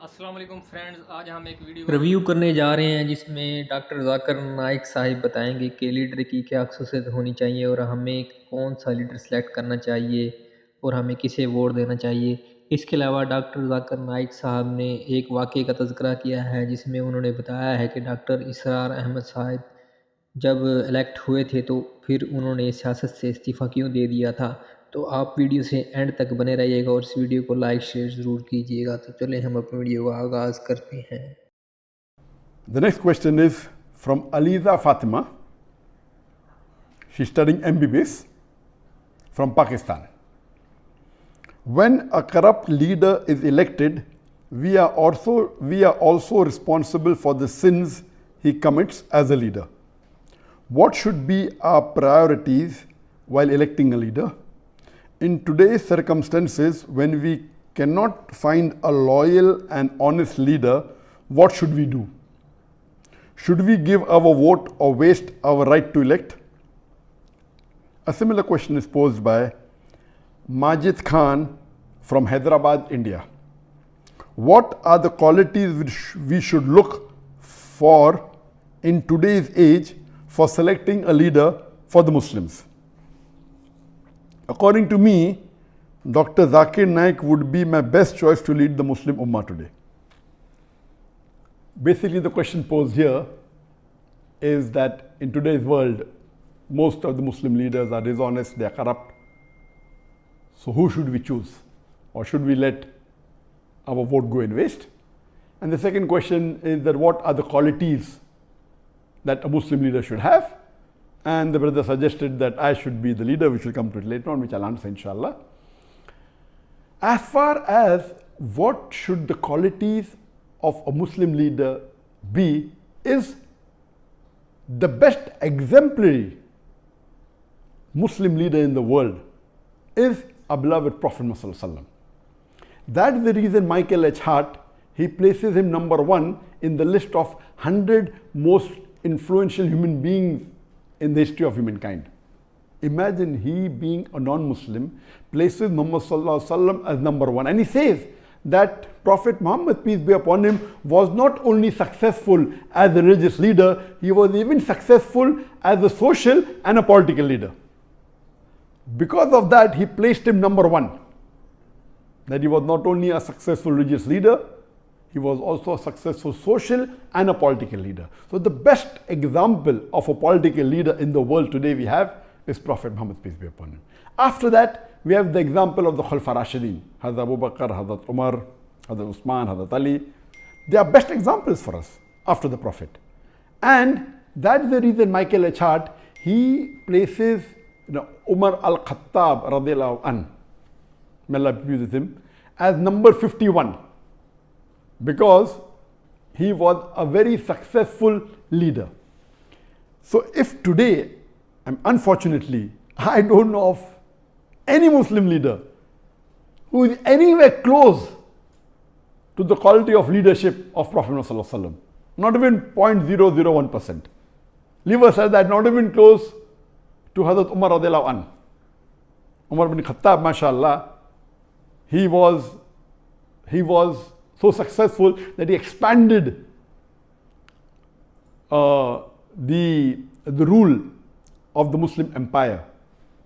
अस्सलाम वालेकुम फ्रेंड्स, आज हम एक वीडियो रिव्यू करने जा रहे हैं जिसमें डॉक्टर जाकिर नाइक साहिब बताएंगे कि लीडर की क्या खसूसियत होनी चाहिए और हमें कौन सा लीडर सेलेक्ट करना चाहिए और हमें किसे वोट देना चाहिए। इसके अलावा डॉक्टर जाकिर नाइक साहब ने एक वाक़े का तज़किरा किया है जिसमें उन्होंने बताया है कि डॉक्टर इसरार अहमद साहब जब इलेक्ट हुए थे तो फिर उन्होंने सियासत से इस्तीफ़ा क्यों दे दिया था। तो आप वीडियो से एंड तक बने रहिएगा और इस वीडियो को लाइक शेयर ज़रूर कीजिएगा। तो चलें हम अपनी वीडियो का आगाज़ करते हैं। The next question is from Aliza Fatima. She's studying MBBS from Pakistan. When a corrupt leader is elected, we are also responsible for the sins he commits as a leader. What should be our priorities while electing a leader? In today's circumstances, when we cannot find a loyal and honest leader, what should we do? Should we give our vote or waste our right to elect? A similar question is posed by Majid Khan from Hyderabad, India. What are the qualities which we should look for in today's age for selecting a leader for the Muslims? According to me, Dr. Zakir Naik would be my best choice to lead the Muslim Ummah today. Basically, the question posed here is that in today's world, most of the Muslim leaders are dishonest, they are corrupt. So who should we choose? Or should we let our vote go in waste? And the second question is that what are the qualities that a Muslim leader should have? And the brother suggested that I should be the leader, which will come to it later on, which I'll answer inshallah. As far as what should the qualities of a Muslim leader be, is the best exemplary Muslim leader in the world is our beloved Prophet Muhammad. That's the reason Michael H. Hart, he places him number one in the list of 100 most influential human beings in the history of humankind. Imagine he, being a non-Muslim, places Muhammad as number one. And he says that Prophet Muhammad, peace be upon him, was not only successful as a religious leader, he was even successful as a social and a political leader. Because of that, he placed him number one. That he was not only a successful religious leader, he was also a successful social and a political leader. So the best example of a political leader in the world today we have is Prophet Muhammad, peace be upon him. After that, we have the example of the Khulafa Rashidin, Hazrat Abu Bakr, Hazrat Umar, Hazrat Usman, Hazrat Ali. They are best examples for us after the Prophet. And that's the reason Michael H. Hart, he places Umar al-Khattab radiallahu anh, may Allah be pleased with him, as number 51. Because he was a very successful leader. So if today, unfortunately, I don't know of any Muslim leader who is anywhere close to the quality of leadership of Prophet Muhammad, not even 0.001%. Leave aside that, not even close to Hazrat Umar radiallahu anh. Umar bin Khattab, mashallah, he was so successful that he expanded the rule of the Muslim empire,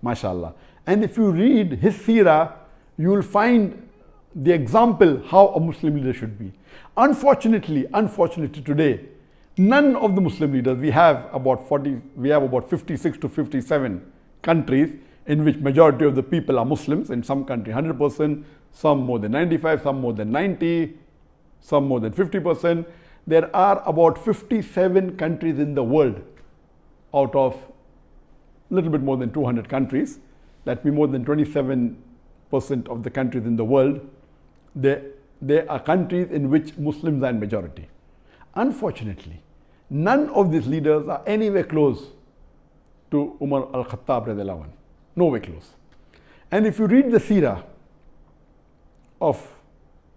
mashallah. And if you read his seerah, you will find the example how a Muslim leader should be. Unfortunately today, none of the Muslim leaders, we have about 56 to 57 countries in which majority of the people are Muslims. In some country 100%, some more than 95, some more than 90, some more than 50%. There are about 57 countries in the world out of a little bit more than 200 countries. That means more than 27% of the countries in the world, there are countries in which Muslims are in majority. Unfortunately, none of these leaders are anywhere close to Umar al-Khattab radiallahu anh. Nowhere close. And if you read the seerah of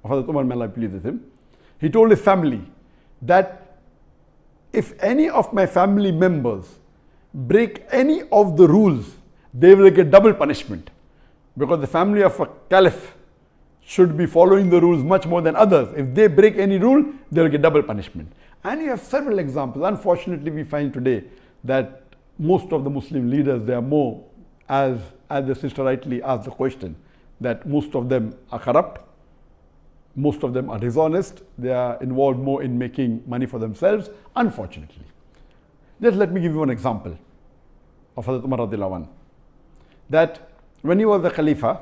Hazrat Umar, may Allah be pleased with him, he told his family that if any of my family members break any of the rules, they will get double punishment. Because the family of a caliph should be following the rules much more than others. If they break any rule, they will get double punishment. And you have several examples. Unfortunately, we find today that most of the Muslim leaders, they are more, as the sister rightly asked the question, that most of them are corrupt, most of them are dishonest, they are involved more in making money for themselves, unfortunately. Just let me give you an example of Hazrat Umar radiallahu anh, that when he was the Khalifa,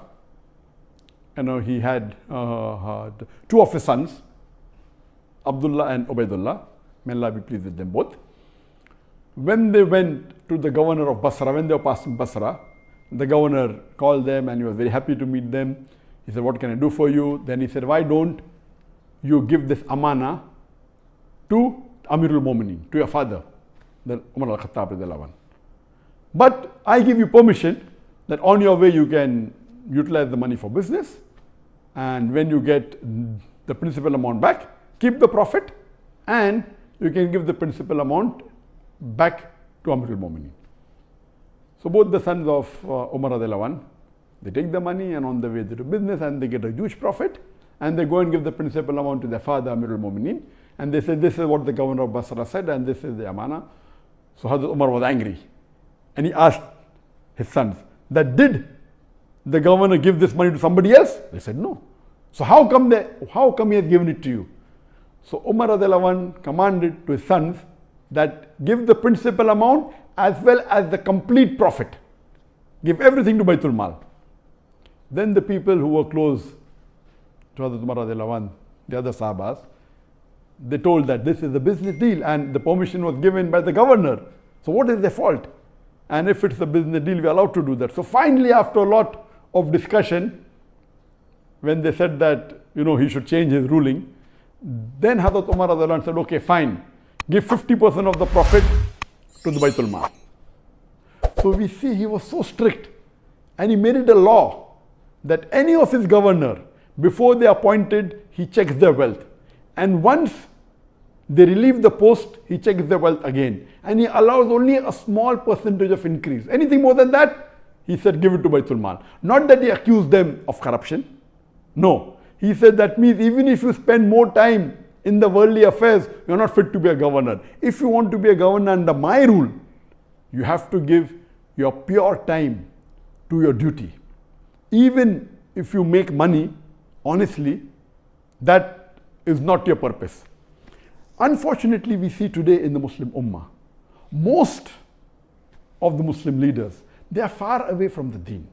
he had two of his sons, Abdullah and Ubaidullah, may Allah be pleased with them both. When they went to the governor of Basra, when they were passing Basra, the governor called them and he was very happy to meet them. He said, what can I do for you? Then he said, why don't you give this amana to Amirul Mu'minin, to your father, the Umar al-Khattab radiallahu anh. But I give you permission that on your way you can utilize the money for business, and when you get the principal amount back, keep the profit, and you can give the principal amount back to Amirul Mu'minin. So both the sons of Umar radiallahu anh, they take the money and on the way they do business and they get a huge profit, and they go and give the principal amount to their father Amirul Mu'minin, and they say, this is what the governor of Basra said and this is the amana. So Hazrat Umar was angry and he asked his sons that, did the governor give this money to somebody else? They said no. So how come he has given it to you? So Umar radiallahu anh commanded to his sons that give the principal amount as well as the complete profit. Give everything to Baitul Mal. Then the people who were close to Hazrat Umar radiallahu anh, the other Sahabas, they told that this is a business deal and the permission was given by the governor. So what is their fault? And if it's a business deal, we are allowed to do that. So finally, after a lot of discussion, when they said that, he should change his ruling, then Hazrat Umar radiallahu anh said, okay, fine, give 50% of the profit to the Baitul Mal. So we see he was so strict and he made it a law that any of his governor, before they appointed, he checks their wealth. And once they relieve the post, he checks their wealth again. And he allows only a small percentage of increase. Anything more than that, he said, give it to Baitul Mal. Not that he accused them of corruption. No. He said that means even if you spend more time in the worldly affairs, you are not fit to be a governor. If you want to be a governor under my rule, you have to give your pure time to your duty. Even if you make money, honestly, that is not your purpose. Unfortunately, we see today in the Muslim Ummah, most of the Muslim leaders, they are far away from the deen.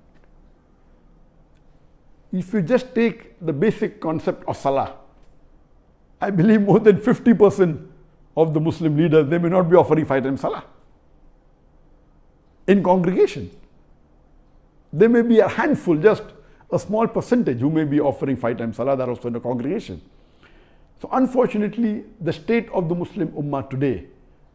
If you just take the basic concept of Salah, I believe more than 50% of the Muslim leaders, they may not be offering 5 times Salah in congregation. There may be a handful, just a small percentage who may be offering 5 times Salah, that also in a congregation. So unfortunately, the state of the Muslim Ummah today,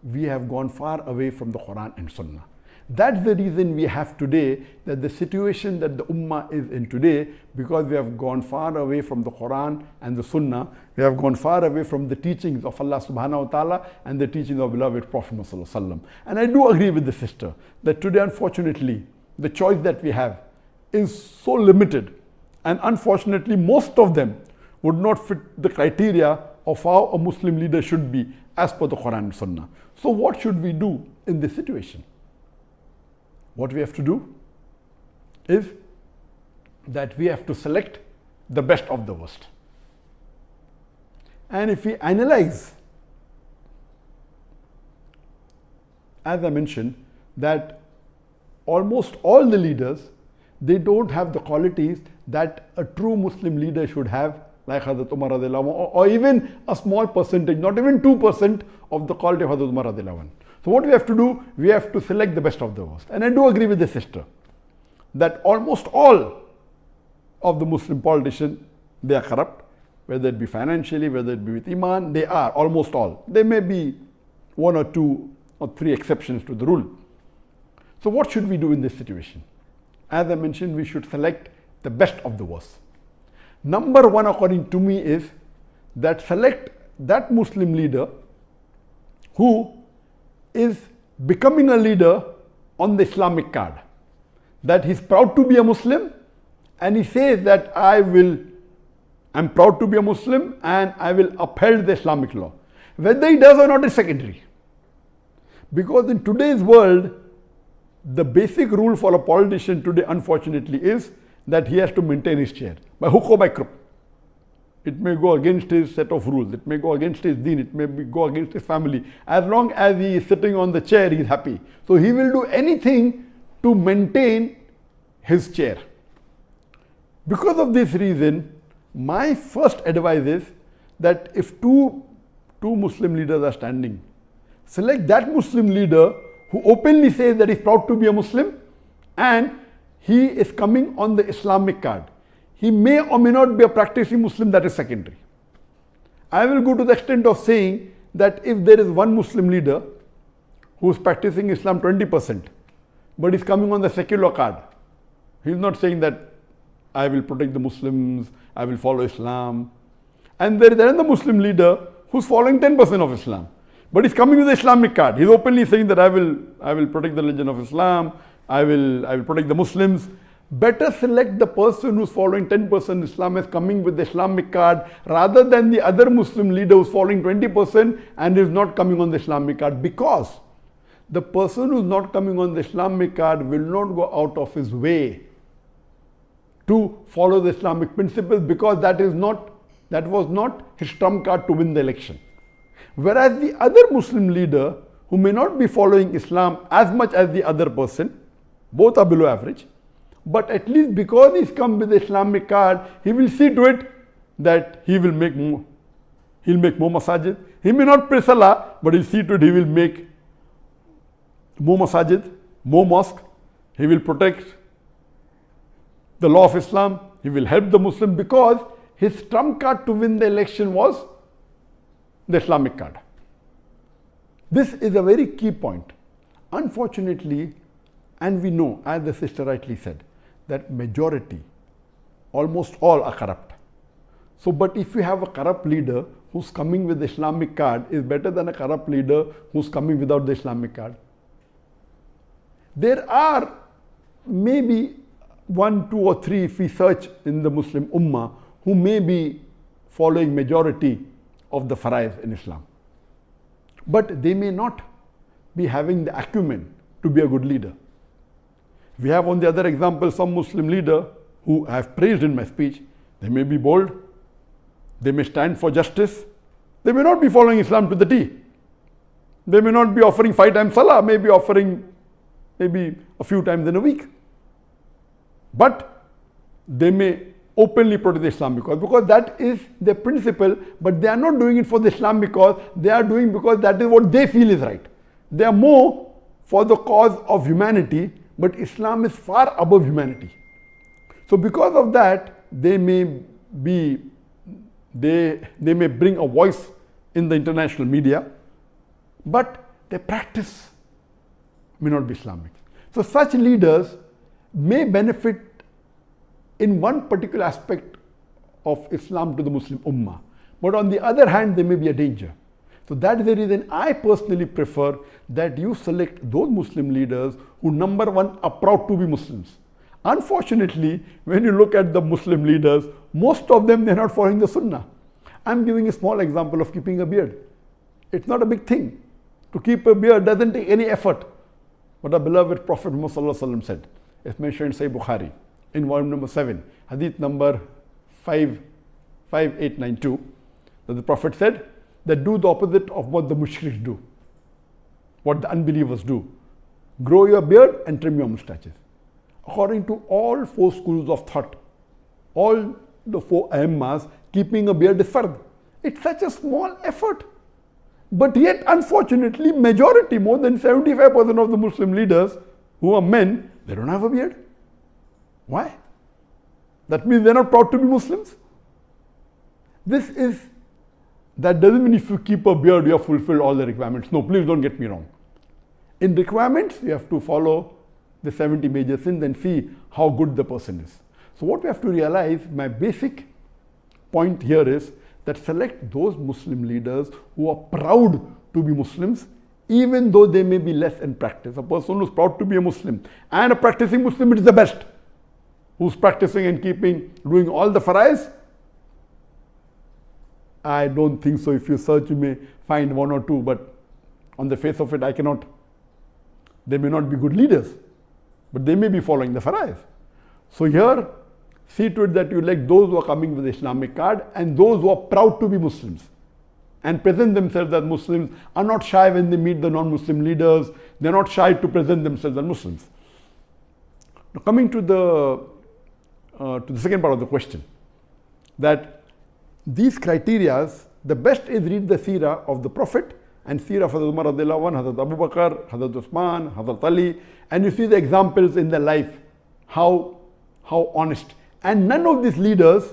we have gone far away from the Quran and Sunnah. That's the reason we have today, that the situation that the Ummah is in today, because we have gone far away from the Quran and the Sunnah, we have gone far away from the teachings of Allah subhanahu wa ta'ala and the teachings of beloved Prophet Muhammad sallallahu alaihi wasallam. And I do agree with the sister that today, unfortunately, the choice that we have is so limited, and unfortunately most of them would not fit the criteria of how a Muslim leader should be as per the Quran and Sunnah. So what should we do in this situation? What we have to do is that we have to select the best of the worst. And if we analyze, as I mentioned, that almost all the leaders, they don't have the qualities that a true Muslim leader should have, like Hazrat Umar radiallahu anh, or even a small percentage, not even 2% of the quality of Hazrat Umar radiallahu anh. So what we have to do, we have to select the best of the worst. And I do agree with the sister that almost all of the Muslim politicians, they are corrupt, whether it be financially, whether it be with Iman, they are, almost all. There may be 1 or 2 or 3 exceptions to the rule. So what should we do in this situation? As I mentioned, we should select the best of the worst. Number 1, according to me, is that select that Muslim leader who is becoming a leader on the Islamic card. That he's proud to be a Muslim and he says that I will I'm proud to be a Muslim and I will uphold the Islamic law. Whether he does or not is secondary. Because in today's world, the basic rule for a politician today, unfortunately, is that he has to maintain his chair by hook or by crook. It may go against his set of rules, it may go against his deen, it may go against his family. As long as he is sitting on the chair, he is happy. So he will do anything to maintain his chair. Because of this reason, my first advice is that if two Muslim leaders are standing, select that Muslim leader who openly says that he is proud to be a Muslim and he is coming on the Islamic card. He may or may not be a practicing Muslim, that is secondary. I will go to the extent of saying that if there is one Muslim leader who is practicing Islam 20%, but is coming on the secular card, he is not saying that I will protect the Muslims, I will follow Islam. And there is another Muslim leader who is following 10% of Islam, but is coming with the Islamic card. He is openly saying that I will protect the religion of Islam, I will protect the Muslims. Better select the person who is following 10% Islam as coming with the Islamic card rather than the other Muslim leader who is following 20% and is not coming on the Islamic card, because the person who is not coming on the Islamic card will not go out of his way to follow the Islamic principles, because that was not his trump card to win the election. Whereas the other Muslim leader who may not be following Islam as much as the other person, both are below average, but at least because he's come with the Islamic card, he will see to it that he'll make more masajid. He may not pray salah, but he'll see to it he will make more masajid, more mosque. He will protect the law of Islam. He will help the Muslim, because his trump card to win the election was the Islamic card. This is a very key point. Unfortunately, and we know, as the sister rightly said, that majority, almost all are corrupt. So, but if you have a corrupt leader who's coming with the Islamic card, is better than a corrupt leader who's coming without the Islamic card. There are maybe 1, 2 or 3, if we search in the Muslim Ummah, who may be following majority of the faraiz in Islam. But they may not be having the acumen to be a good leader. We have on the other example some Muslim leader who I have praised in my speech. They may be bold, they may stand for justice, they may not be following Islam to the T. They may not be offering 5 times salah, may be offering maybe a few times in a week. But they may openly protect the Islam because that is their principle, but they are not doing it for the Islam because they are doing because that is what they feel is right. They are more for the cause of humanity, but Islam is far above humanity. So because of that, they may bring a voice in the international media, but their practice may not be Islamic. So such leaders may benefit in one particular aspect of Islam to the Muslim Ummah, but on the other hand, they may be a danger. So that is the reason I personally prefer that you select those Muslim leaders who, number one, are proud to be Muslims. Unfortunately, when you look at the Muslim leaders, most of them, they're not following the Sunnah. I'm giving a small example of keeping a beard. It's not a big thing. To keep a beard doesn't take any effort. But our beloved Prophet Muhammad said, it's mentioned in Sahih Bukhari, in volume number 7, hadith number 5892, that the Prophet said that do the opposite of what the mushriks do, what the unbelievers do. Grow your beard and trim your mustaches. According to all 4 schools of thought, all the 4 Aimmas, keeping a beard is fard. It's such a small effort. But yet, unfortunately, majority, more than 75% of the Muslim leaders who are men, they don't have a beard. Why? That means they're not proud to be Muslims. That doesn't mean if you keep a beard, you have fulfilled all the requirements. No, please don't get me wrong. In requirements, you have to follow the 70 major sins and see how good the person is. So what we have to realize, my basic point here is that select those Muslim leaders who are proud to be Muslims, even though they may be less in practice. A person who is proud to be a Muslim and a practicing Muslim, it is the best. Who's practicing and doing all the faraiz, I don't think so. If you search, you may find one or two, but on the face of it, I cannot. They may not be good leaders, but they may be following the farais. So here, see to it that you elect those who are coming with the Islamic card and those who are proud to be Muslims and present themselves as Muslims, are not shy when they meet the non-Muslim leaders. They're not shy to present themselves as Muslims. Now coming to the second part of the question, that these criterias, the best is read the seerah of the Prophet and seerah of Hazrat Umar radiallahu anhu, Hazrat Abu Bakr, Hazrat Usman, Hazrat Ali, and you see the examples in their life, how honest. And none of these leaders,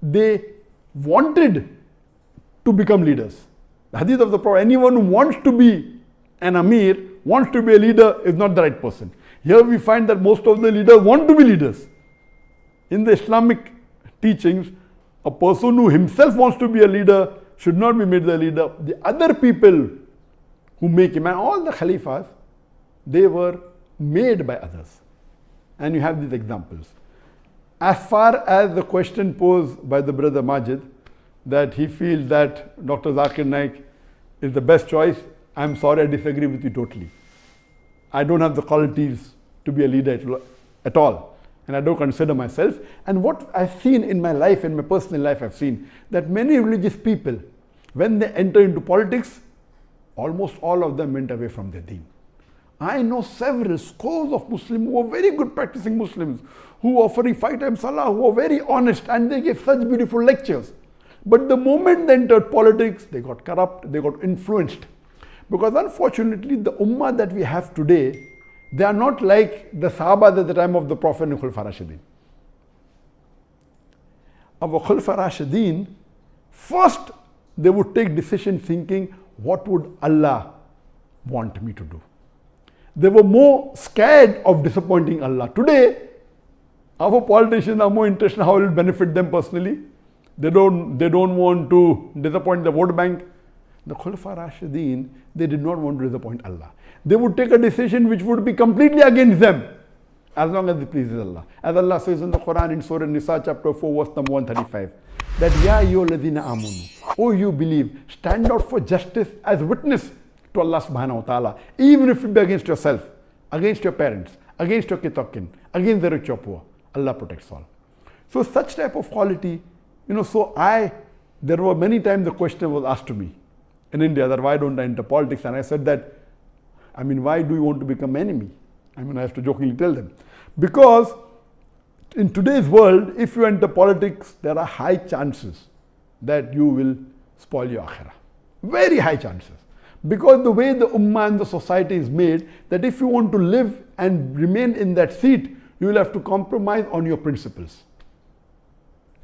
they wanted to become leaders. The hadith of the Prophet, anyone who wants to be an Amir, wants to be a leader, is not the right person. Here we find that most of the leaders want to be leaders. In the Islamic teachings, a person who himself wants to be a leader should not be made the leader. The other people who make him, and all the Khalifas, they were made by others. And you have these examples. As far as the question posed by the brother Masjid, that he feels that Dr. Zakir Naik is the best choice, I'm sorry, I disagree with you totally. I don't have the qualities to be a leader at all. And I don't consider myself. And what I've seen in my life, in my personal life, I've seen that many religious people, when they enter into politics, almost all of them went away from their deen. I know several scores of Muslims who are very good practicing Muslims, who are offering 5 times Salah, who are very honest, and they give such beautiful lectures. But the moment they entered politics, they got corrupt, they got influenced. Because unfortunately, the ummah that we have today, they are not like the Sahabas at the time of the Prophet and Khulafa Rashidin. Our Khulafa Rashidin, first they would take decision thinking, what would Allah want me to do? They were more scared of disappointing Allah. Today, our politicians are more interested in how it will benefit them personally. They don't want to disappoint the vote bank. The Khulafa Rashidin, they did not want to disappoint Allah. They would take a decision which would be completely against them, as long as it pleases Allah. As Allah says in the Quran in Surah Nisa chapter 4 verse number 135, that Ya ayyuhalladhina amanu, oh you believe, stand out for justice as witness to Allah subhanahu wa ta'ala, even if it be against yourself, against your parents, against your kitokin, against the rich or poor. Allah protects all. So such type of quality, there were many times the question was asked to me in India that why don't I enter politics? And I said that, why do you want to become enemy? I have to jokingly tell them. Because in today's world, if you enter politics, there are high chances that you will spoil your akhirah. Very high chances. Because the way the ummah and the society is made, that if you want to live and remain in that seat, you will have to compromise on your principles.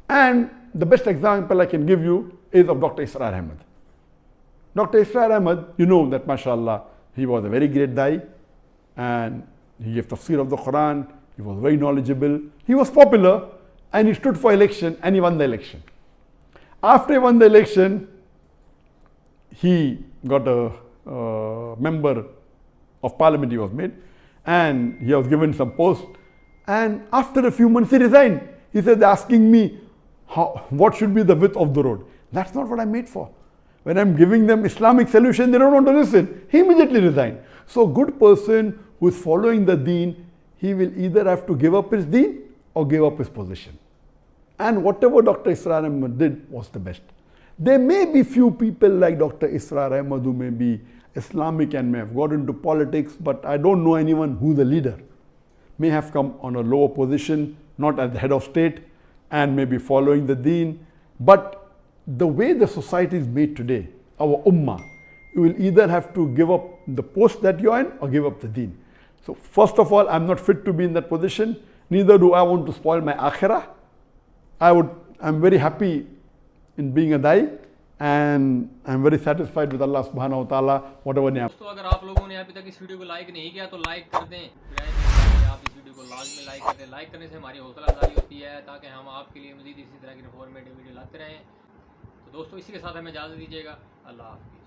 And the best example I can give you is of Dr. Israr Ahmad. Dr. Israr Ahmad, you know that mashallah, he was a very great da'i, and he gave tafsir of the Quran, he was very knowledgeable, he was popular, and he stood for election, and he won the election. After he won the election, he got a member of parliament, he was made, and he was given some post, and after a few months he resigned. He said, they're asking me, what should be the width of the road? That's not what I'm made for. When I'm giving them Islamic solution, they don't want to listen. He immediately resigned. So a good person who is following the deen, he will either have to give up his deen or give up his position. And whatever Dr. Israr Ahmad did was the best. There may be few people like Dr. Israr Ahmad who may be Islamic and may have got into politics, but I don't know anyone who's a leader. May have come on a lower position, not as the head of state, and may be following the deen. But the way the society is made today, our ummah, you will either have to give up the post that you're in or give up the deen. So first of all, I'm not fit to be in that position. Neither do I want to spoil my akhirah. I'm very happy in being a da'i, and I'm very satisfied with Allah subhanahu wa ta'ala, whatever name. दोस्तों अगर आप लोगों ने अभी तक इस video को like नहीं किया तो लाइक कर दें। आप इस वीडियो को लाजमी लाइक कर दें। लाइक करने से हमारी हौसला अफजाई होती है ताकि हम आपके लिए मजीद इसी तरह की इन्फॉर्मेटिव वीडियो लाते रहें। तो दोस्तों इसी के साथ हमें इजाज़त दीजिएगा। अल्लाह हाफ़िज़।